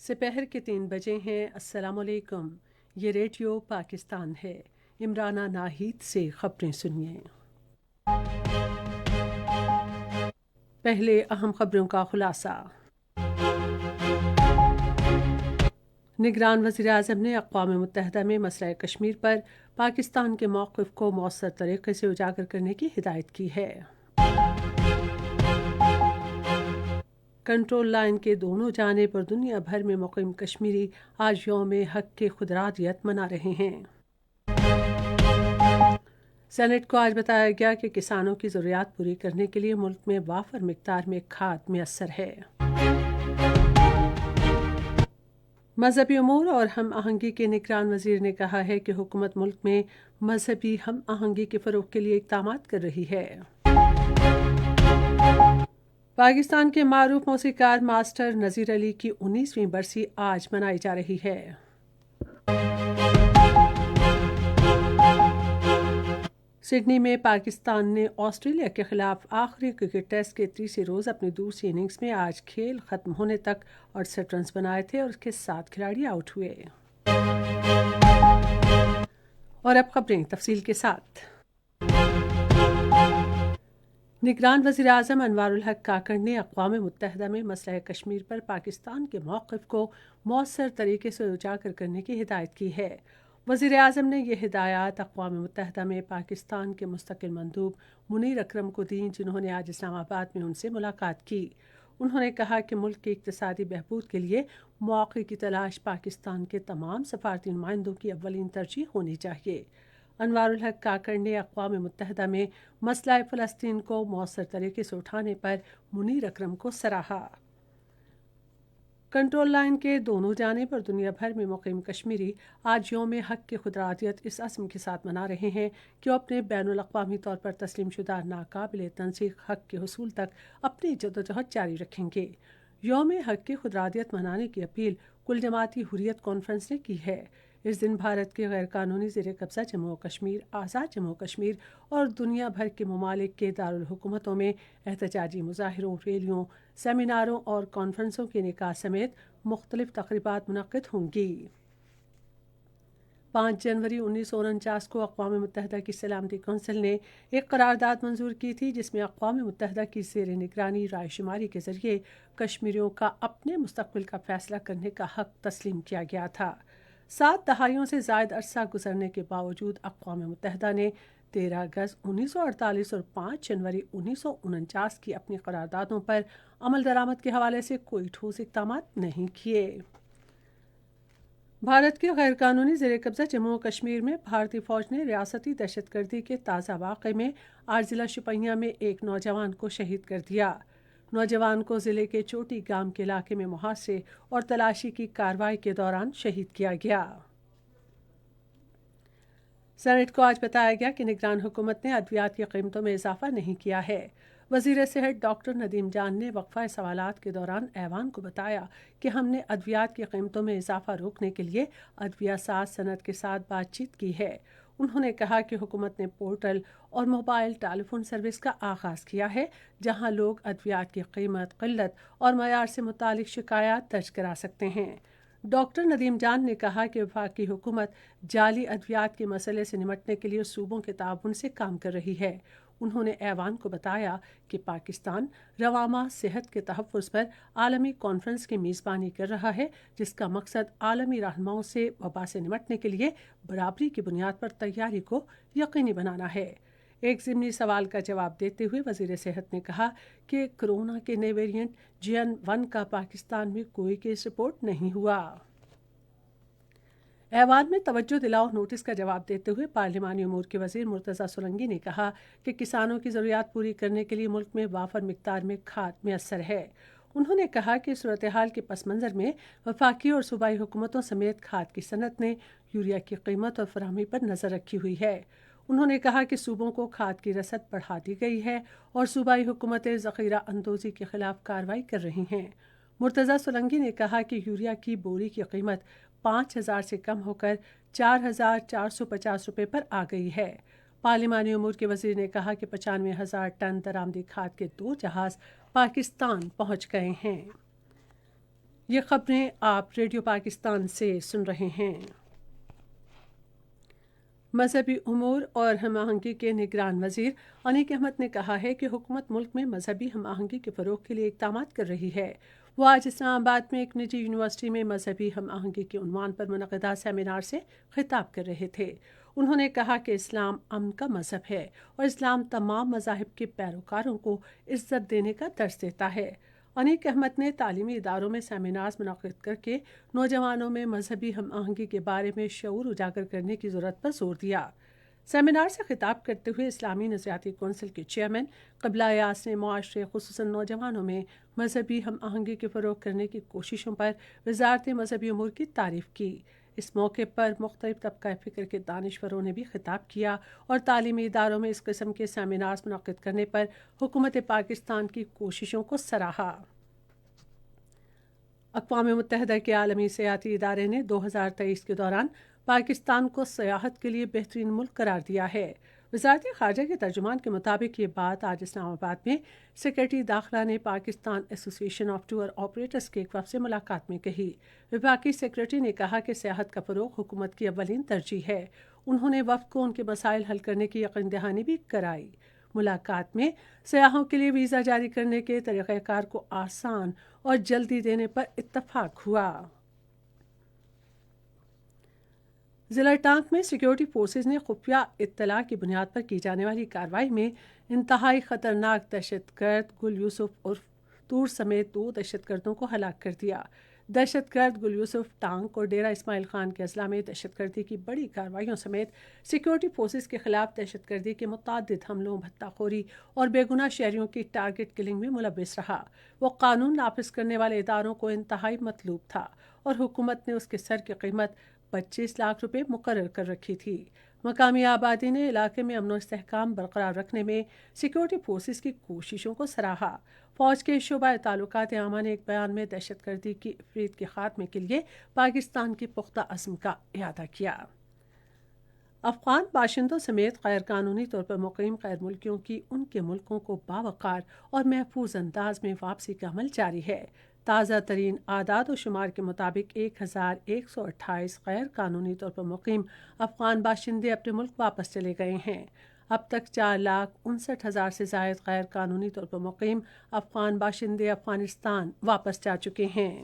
سپہر کے 3 بجے ہیں۔ السلام علیکم، یہ ریڈیو پاکستان ہے۔ عمرانہ ناہید سے خبریں سنیے۔ پہلے اہم خبروں کا خلاصہ۔ نگران وزیر اعظم نے اقوام متحدہ میں مسئلہ کشمیر پر پاکستان کے موقف کو مؤثر طریقے سے اجاگر کرنے کی ہدایت کی ہے۔ کنٹرول لائن کے دونوں جانب اور دنیا بھر میں مقیم کشمیری آج یوم حق کی خودارادیت منا رہے ہیں۔ سینٹ کو آج بتایا گیا کہ کسانوں کی ضروریات پوری کرنے کے لیے ملک میں وافر مقدار میں کھاد میسر ہے۔ مذہبی امور اور ہم آہنگی کے نگران وزیر نے کہا ہے کہ حکومت ملک میں مذہبی ہم آہنگی کے فروغ کے لیے اقدامات کر رہی ہے۔ پاکستان کے معروف موسیقار ماسٹر نذیر علی کی 19ویں برسی آج منائی جا رہی ہے۔ سڈنی میں پاکستان نے آسٹریلیا کے خلاف آخری کرکٹ ٹیسٹ کے تیسرے روز اپنی دوسری اننگز میں آج کھیل ختم ہونے تک 68 رنز بنائے تھے اور اس کے 7 کھلاڑی آؤٹ ہوئے۔ اور اب خبریں تفصیل کے ساتھ۔ نگران وزیر اعظم انوار الحق کاکڑ نے اقوام متحدہ میں مسئلہ کشمیر پر پاکستان کے موقف کو مؤثر طریقے سے اجاگر کرنے کی ہدایت کی ہے۔ وزیر اعظم نے یہ ہدایات اقوام متحدہ میں پاکستان کے مستقل مندوب منیر اکرم کو دیں، جنہوں نے آج اسلام آباد میں ان سے ملاقات کی۔ انہوں نے کہا کہ ملک کی اقتصادی بہبود کے لیے مواقع کی تلاش پاکستان کے تمام سفارتی نمائندوں کی اولین ترجیح ہونی چاہیے۔ انوار الحق کاکڑ نے اقوام متحدہ میں مسئلہ فلسطین کو مؤثر طریقے سے اٹھانے پر منیر اکرم کو سراہا۔ کنٹرول لائن کے دونوں جانب اور دنیا بھر میں مقیم کشمیری آج یوم حق کی خودارادیت اس عزم کے ساتھ منا رہے ہیں کہ وہ اپنے بین الاقوامی طور پر تسلیم شدہ ناقابل تنسیق حق کے حصول تک اپنی جدوجہد جاری رکھیں گے۔ یوم حق کی خودارادیت منانے کی اپیل کل جماعتی حریت کانفرنس نے کی ہے۔ اس دن بھارت کے غیر قانونی زیر قبضہ جموں و کشمیر، آزاد جموں و کشمیر اور دنیا بھر کے ممالک کے دارالحکومتوں میں احتجاجی مظاہروں، ریلیوں، سیمیناروں اور کانفرنسوں کے انعقاد سمیت مختلف تقریبات منعقد ہوں گی۔ 5 جنوری 1949 کو اقوام متحدہ کی سلامتی کونسل نے ایک قرارداد منظور کی تھی، جس میں اقوام متحدہ کی زیر نگرانی رائے شماری کے ذریعے کشمیریوں کا اپنے مستقبل کا فیصلہ کرنے کا حق تسلیم کیا گیا تھا۔ 7 دہائیوں سے زائد عرصہ گزرنے کے باوجود اقوام متحدہ نے 13 اگست 1948 اور 5 جنوری 1949 کی اپنی قراردادوں پر عمل درآمد کے حوالے سے کوئی ٹھوس اقدامات نہیں کیے۔ بھارت کے غیر قانونی زیر قبضہ جموں و کشمیر میں بھارتی فوج نے ریاستی دہشت گردی کے تازہ واقعے میں آج ضلع شوپیاں میں ایک نوجوان کو شہید کر دیا۔ نوجوان کو ضلع کے چوٹی گام کے علاقے میں محاصرے اور تلاشی کی کارروائی کے دوران شہید کیا گیا۔ سینٹ کو آج بتایا گیا کہ نگران حکومت نے ادویات کی قیمتوں میں اضافہ نہیں کیا ہے۔ وزیر صحت ڈاکٹر ندیم جان نے وقفہ سوالات کے دوران ایوان کو بتایا کہ ہم نے ادویات کی قیمتوں میں اضافہ روکنے کے لیے ادویہ ساز صنعت کے ساتھ بات چیت کی ہے۔ انہوں نے کہا کہ حکومت نے پورٹل اور موبائل ٹیلی فون سروس کا آغاز کیا ہے، جہاں لوگ ادویات کی قیمت، قلت اور معیار سے متعلق شکایات درج کرا سکتے ہیں۔ ڈاکٹر ندیم جان نے کہا کہ وفاقی حکومت جعلی ادویات کے مسئلے سے نمٹنے کے لیے صوبوں کے تعاون سے کام کر رہی ہے۔ انہوں نے ایوان کو بتایا کہ پاکستان رواں ماہ صحت کے تحفظ پر عالمی کانفرنس کی میزبانی کر رہا ہے، جس کا مقصد عالمی رہنماؤں سے وبا سے نمٹنے کے لیے برابری کی بنیاد پر تیاری کو یقینی بنانا ہے۔ ایک ضمنی سوال کا جواب دیتے ہوئے وزیر صحت نے کہا کہ کورونا کے نئے ویرینٹ JN1 کا پاکستان میں کوئی کیس رپورٹ نہیں ہوا۔ ایوان میں توجہ دلاؤ نوٹس کا جواب دیتے ہوئے پارلیمانی امور کے وزیر مرتضیٰ سولنگی نے کہا کہ کسانوں کی ضروریات پوری کرنے کے لیے ملک میں وافر مقدار میں کھاد میسر ہے۔ انہوں نے کہا کہ صورتحال کے پس منظر میں وفاقی اور صوبائی حکومتوں سمیت کھاد کی صنعت نے یوریا کی قیمت اور فراہمی پر نظر رکھی ہوئی ہے۔ انہوں نے کہا کہ صوبوں کو کھاد کی رسد بڑھا دی گئی ہے اور صوبائی حکومتیں ذخیرہ اندوزی کے خلاف کارروائی کر رہی ہیں۔ مرتضیٰ سولنگی نے کہا کہ یوریا کی بوری کی قیمت 5,000 سے کم ہو کر 4,450 روپے پر آ گئی ہے۔ پارلیمانی امور کے وزیر نے کہا کہ 95,000 ٹن درآمدی کھاد کے 2 جہاز پاکستان پہنچ گئے ہیں۔ یہ خبریں آپ ریڈیو پاکستان سے سن رہے ہیں۔ مذہبی امور اور ہم آہنگی کے نگران وزیر انیک احمد نے کہا ہے کہ حکومت ملک میں مذہبی ہم آہنگی کے فروغ کے لیے اقدامات کر رہی ہے۔ وہ آج اسلام آباد میں ایک نجی یونیورسٹی میں مذہبی ہم آہنگی کے عنوان پر منعقدہ سیمینار سے خطاب کر رہے تھے۔ انہوں نے کہا کہ اسلام امن کا مذہب ہے اور اسلام تمام مذاہب کے پیروکاروں کو عزت دینے کا درس دیتا ہے۔ انیک احمد نے تعلیمی اداروں میں سیمینارز منعقد کر کے نوجوانوں میں مذہبی ہم آہنگی کے بارے میں شعور اجاگر کرنے کی ضرورت پر زور دیا۔ سیمینار سے خطاب کرتے ہوئے اسلامی نظریاتی کونسل کے چیئرمین قبلہ ایاز نے معاشرے خصوصاً نوجوانوں میں مذہبی ہم آہنگی کے فروغ کرنے کی کوششوں پر وزارت مذہبی امور کی تعریف کی۔ اس موقع پر مختلف طبقہ فکر کے دانشوروں نے بھی خطاب کیا اور تعلیمی اداروں میں اس قسم کے سیمینارز منعقد کرنے پر حکومت پاکستان کی کوششوں کو سراہا۔ اقوام متحدہ کے عالمی سیاحتی ادارے نے 2023 کے دوران پاکستان کو سیاحت کے لیے بہترین ملک قرار دیا ہے۔ وزارت خارجہ کے ترجمان کے مطابق یہ بات آج اسلام آباد میں سیکرٹری داخلہ نے پاکستان ایسوسی ایشن آف ٹور آپریٹرز کے ایک وفد سے ملاقات میں کہی۔ وفاقی سیکرٹری نے کہا کہ سیاحت کا فروغ حکومت کی اولین ترجیح ہے۔ انہوں نے وفد کو ان کے مسائل حل کرنے کی یقین دہانی بھی کرائی۔ ملاقات میں سیاحوں کے لیے ویزا جاری کرنے کے طریقہ کار کو آسان اور جلدی دینے پر اتفاق ہوا۔ ضلع ٹانک میں سیکیورٹی فورسز نے خفیہ اطلاع کی بنیاد پر کی جانے والی کارروائی میں انتہائی خطرناک دہشت گرد گل یوسف عرف طور سمیت 2 دہشت گردوں کو ہلاک کر دیا۔ دہشت گرد گل یوسف ٹانک اور ڈیرہ اسماعیل خان کے اضلاع میں دہشت گردی کی بڑی کارروائیوں سمیت سیکیورٹی فورسز کے خلاف دہشت گردی کے متعدد حملوں، بھتہ خوری اور بے گناہ شہریوں کی ٹارگٹ کلنگ میں ملوث رہا۔ وہ قانون نافذ کرنے والے اداروں کو انتہائی مطلوب تھا اور حکومت نے اس کے سر کی قیمت 25 لاکھ روپے مقرر کر رکھی تھی۔ مقامی آبادی نے علاقے میں امن و استحکام برقرار رکھنے میں سیکیورٹی فورسز کی کوششوں کو سراہا۔ فوج کے شعبہ تعلقات عامہ نے ایک بیان میں دہشت گردی کی افریت کے خاتمے کے لیے پاکستان کے پختہ عزم کا اعادہ کیا۔ افغان باشندوں سمیت غیر قانونی طور پر مقیم غیر ملکیوں کی ان کے ملکوں کو باوقار اور محفوظ انداز میں واپسی کا عمل جاری ہے۔ تازہ ترین اعداد و شمار کے مطابق 1128 غیر قانونی طور پر مقیم افغان باشندے اپنے ملک واپس چلے گئے ہیں۔ اب تک 4,59,000 سے زائد غیر قانونی طور پر مقیم افغان باشندے افغانستان واپس جا چکے ہیں۔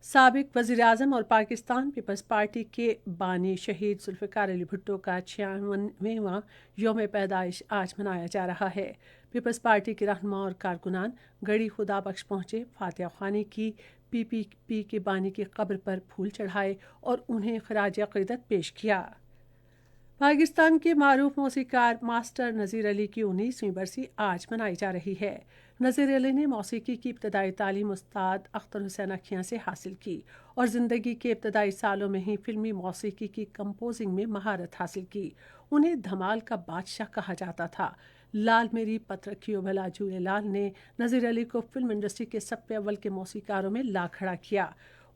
سابق وزیر اعظم اور پاکستان پیپلز پارٹی کے بانی شہید ذوالفقار علی بھٹو کا 96واں یوم پیدائش آج منایا جا رہا ہے۔ پیپلز پارٹی کے رہنما اور کارکنان گڑھی خدا بخش پہنچے، فاتحہ خوانی کی، پی پی پی کے بانی کی قبر پر پھول چڑھائے اور انہیں خراج عقیدت پیش کیا۔ پاکستان کے معروف موسیقار ماسٹر نذیر علی کی 19ویں برسی آج منائی جا رہی ہے۔ نذیر علی نے موسیقی کی ابتدائی تعلیم استاد اختر حسین اکھیاں سے حاصل کی اور زندگی کے ابتدائی سالوں میں ہی فلمی موسیقی کی کمپوزنگ میں مہارت حاصل کی۔ انہیں دھمال کا بادشاہ کہا جاتا تھا۔ لال میری پت رکھیو بھلا جھولے لال نے نذیر علی کو فلم انڈسٹری کے صف اول کے موسیقاروں میں لا کھڑا کیا۔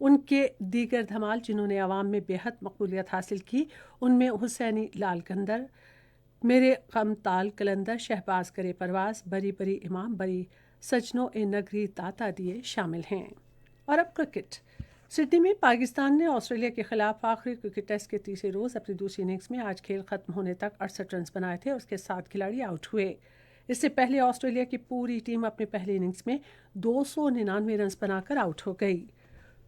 ان کے دیگر دھمال جنہوں نے عوام میں بے حد مقبولیت حاصل کی، ان میں حسینی لال کندر، میرے غم تال کلندر، شہباز کرے پرواز، بری بری امام بری، سجنوں اے نگری داتا دیے شامل ہیں۔ اور اب کرکٹ۔ سڈنی میں پاکستان نے آسٹریلیا کے خلاف آخری کرکٹ ٹیسٹ کے تیسرے روز اپنی دوسری اننگز میں آج کھیل ختم ہونے تک 68 رنز بنائے تھے اور اس کے 7 کھلاڑی آؤٹ ہوئے۔ اس سے پہلے آسٹریلیا کی پوری ٹیم اپنی پہلی اننگز میں 299 رنز بنا کر آؤٹ ہو گئی۔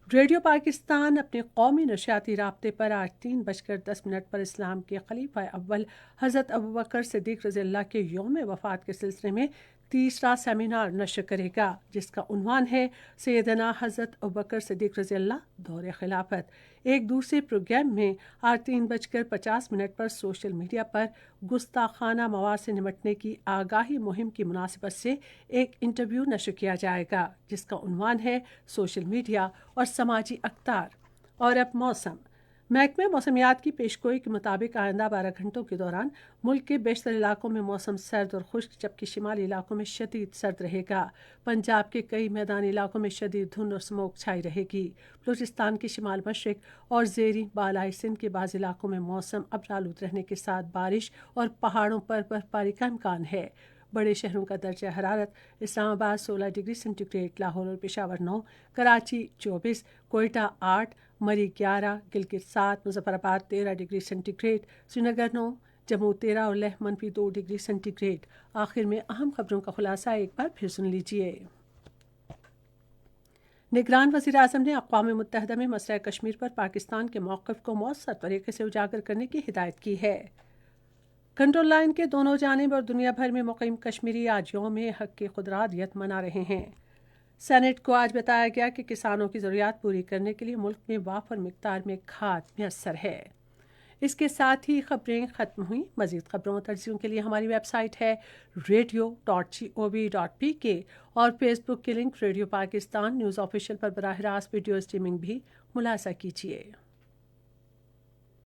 ریڈیو پاکستان اپنے قومی نشریاتی رابطے پر آج 3:10 پر اسلام کے خلیفہ اول حضرت ابوبکر صدیق رضی اللہ کے یوم وفات کے سلسلے میں تیسرا سیمینار نشر کرے گا، جس کا عنوان ہے سیدنا حضرت ابوبکر صدیق رضی اللہ دور خلافت۔ ایک دوسرے پروگرام میں آج 3:50 پر سوشل میڈیا پر گستاخانہ مواد سے نمٹنے کی آگاہی مہم کی مناسبت سے ایک انٹرویو نشر کیا جائے گا، جس کا عنوان ہے سوشل میڈیا اور سماجی اقدار۔ اور اب موسم۔ محکمہ موسمیات کی پیشگوئی کے مطابق آئندہ 12 گھنٹوں کے دوران ملک کے بیشتر علاقوں میں موسم سرد اور خشک، جبکہ شمالی علاقوں میں شدید سرد رہے گا۔ پنجاب کے کئی میدانی علاقوں میں شدید دھند اور سموک چھائی رہے گی۔ بلوچستان کے شمال مشرق اور زیریں بالائی سندھ کے بعض علاقوں میں موسم ابرآلود رہنے کے ساتھ بارش اور پہاڑوں پر برفباری کا امکان ہے۔ بڑے شہروں کا درجہ حرارت: اسلام آباد 16 ڈگری سینٹی گریڈ، لاہور اور پشاور 9، کراچی 24، کوئٹہ 8، مری 11، گلگت 7، مظفر آباد 13 ڈگری سینٹی گریڈ، سری نگر 9، جموں 13 اور لیہ -2 ڈگری سینٹی گریڈ۔ آخر میں اہم خبروں کا خلاصہ ایک بار پھر سن لیجیے۔ نگران وزیر اعظم نے اقوام متحدہ میں مسئلہ کشمیر پر پاکستان کے موقف کو مؤثر طریقے سے اجاگر کرنے کی ہدایت کی ہے۔ کنٹرول لائن کے دونوں جانب اور دنیا بھر میں مقیم کشمیری آج یوم حق خود ارادیت منا رہے ہیں۔ سینیٹ کو آج بتایا گیا کہ کسانوں کی ضروریات پوری کرنے کے لیے ملک میں وافر مقدار میں کھاد میسر ہے۔ اس کے ساتھ ہی خبریں ختم ہوئیں۔ مزید خبروں اور تجزیوں کے لیے ہماری ویب سائٹ ہے radio.gov.pk اور فیس بک کے link radio Pakistan news official پر براہ راست ویڈیو اسٹریمنگ بھی ملاحظہ کیجیے۔